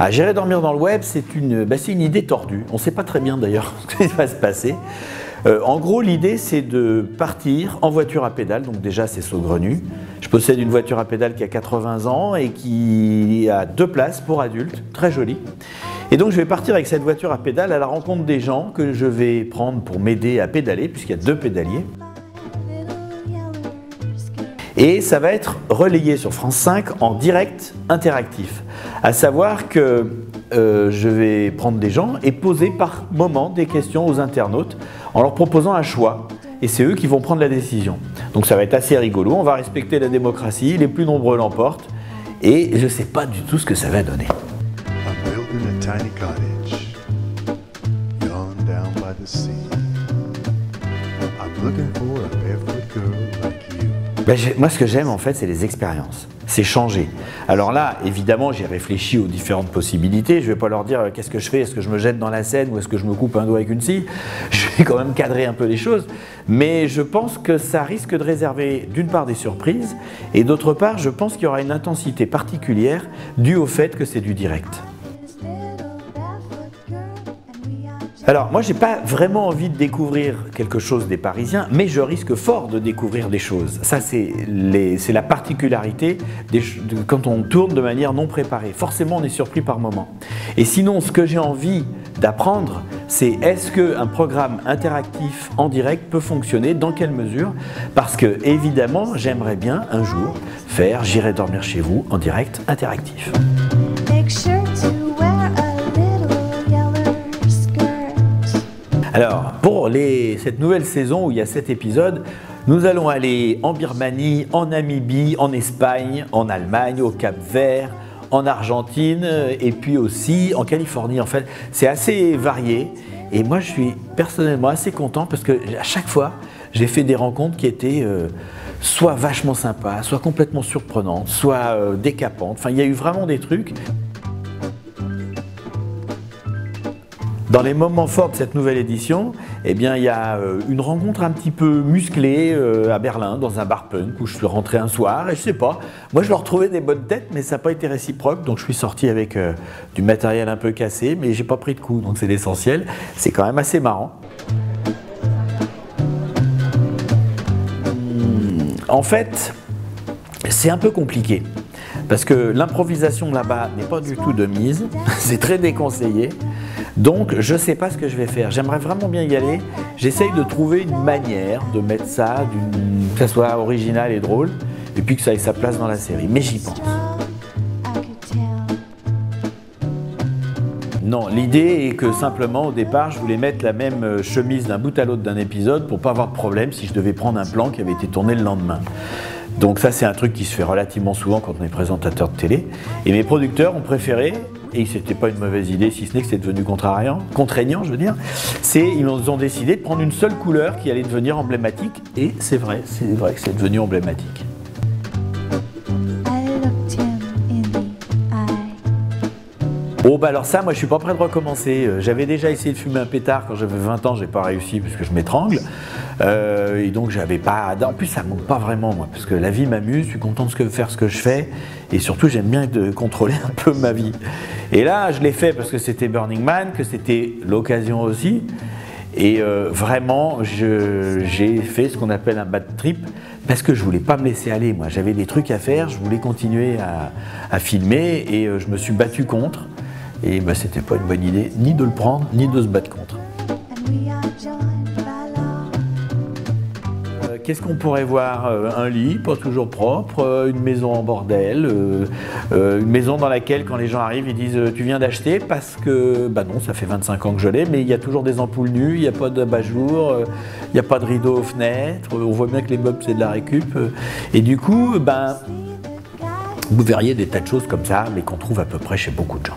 Ah, j'irai dormir dans le web, c'est une idée tordue. On ne sait pas très bien d'ailleurs ce qui va se passer. En gros, l'idée, c'est de partir en voiture à pédale, donc déjà c'est saugrenu. Je possède une voiture à pédale qui a 80 ans et qui a 2 places pour adultes, très jolie. Et donc je vais partir avec cette voiture à pédale à la rencontre des gens que je vais prendre pour m'aider à pédaler, puisqu'il y a 2 pédaliers. Et ça va être relayé sur France 5 en direct interactif. À savoir que je vais prendre des gens et poser par moment des questions aux internautes en leur proposant un choix. Et c'est eux qui vont prendre la décision. Donc ça va être assez rigolo, on va respecter la démocratie, les plus nombreux l'emportent. Et je ne sais pas du tout ce que ça va donner. Moi, ce que j'aime en fait, c'est les expériences. C'est changer. Alors là, évidemment, j'ai réfléchi aux différentes possibilités. Je ne vais pas leur dire qu'est-ce que je fais, est-ce que je me jette dans la Seine ou est-ce que je me coupe un doigt avec une scie. Je vais quand même cadrer un peu les choses. Mais je pense que ça risque de réserver d'une part des surprises et d'autre part, je pense qu'il y aura une intensité particulière due au fait que c'est du direct. Alors, moi, j'ai pas vraiment envie de découvrir quelque chose des Parisiens, mais je risque fort de découvrir des choses. Ça, c'est la particularité quand on tourne de manière non préparée. Forcément, on est surpris par moment. Et sinon, ce que j'ai envie d'apprendre, c'est est-ce qu'un programme interactif en direct peut fonctionner, dans quelle mesure? Parce que, évidemment, j'aimerais bien un jour faire J'irai dormir chez vous en direct interactif. Alors, pour cette nouvelle saison où il y a 7 épisodes, nous allons aller en Birmanie, en Namibie, en Espagne, en Allemagne, au Cap-Vert, en Argentine et puis aussi en Californie. En fait, c'est assez varié et moi je suis personnellement assez content parce que à chaque fois, j'ai fait des rencontres qui étaient soit vachement sympas, soit complètement surprenantes, soit décapantes. Enfin, il y a eu vraiment des trucs. Dans les moments forts de cette nouvelle édition, eh bien, il y a une rencontre un petit peu musclée à Berlin, dans un bar punk, où je suis rentré un soir, et je sais pas, moi je leur trouvais des bonnes têtes, mais ça n'a pas été réciproque, donc je suis sorti avec du matériel un peu cassé, mais j'ai pas pris de coup, donc c'est l'essentiel. C'est quand même assez marrant. En fait, c'est un peu compliqué, parce que l'improvisation là-bas n'est pas du tout de mise, c'est très déconseillé. Donc, je ne sais pas ce que je vais faire. J'aimerais vraiment bien y aller. J'essaye de trouver une manière de mettre ça, que ça soit original et drôle, et puis que ça ait sa place dans la série. Mais j'y pense. Non, l'idée est que simplement, au départ, je voulais mettre la même chemise d'un bout à l'autre d'un épisode pour ne pas avoir de problème si je devais prendre un plan qui avait été tourné le lendemain. Donc ça, c'est un truc qui se fait relativement souvent quand on est présentateur de télé. Et mes producteurs ont préféré, et c'était pas une mauvaise idée, si ce n'est que c'est devenu contraignant, je veux dire, ils ont décidé de prendre une seule couleur qui allait devenir emblématique, et c'est vrai que c'est devenu emblématique. Bon bah alors ça, moi je suis pas prêt de recommencer. J'avais déjà essayé de fumer un pétard quand j'avais 20 ans, j'ai pas réussi parce que je m'étrangle. Et donc j'avais pas... En plus ça me manque pas vraiment moi, parce que la vie m'amuse, je suis content de faire ce que je fais, et surtout j'aime bien contrôler un peu ma vie. Et là je l'ai fait parce que c'était Burning Man, que c'était l'occasion aussi, et vraiment j'ai fait ce qu'on appelle un bad trip, parce que je voulais pas me laisser aller moi, j'avais des trucs à faire, je voulais continuer à filmer, et je me suis battu contre. Et bah, c'était pas une bonne idée, ni de le prendre, ni de se battre contre. Qu'est-ce qu'on pourrait voir? Un lit, pas toujours propre, une maison en bordel, une maison dans laquelle quand les gens arrivent ils disent tu viens d'acheter parce que, bah non, ça fait 25 ans que je l'ai, mais il y a toujours des ampoules nues, il n'y a pas d'abat-jour, il n'y a pas de rideau aux fenêtres, on voit bien que les meubles c'est de la récup. Et du coup, ben, vous verriez des tas de choses comme ça, mais qu'on trouve à peu près chez beaucoup de gens.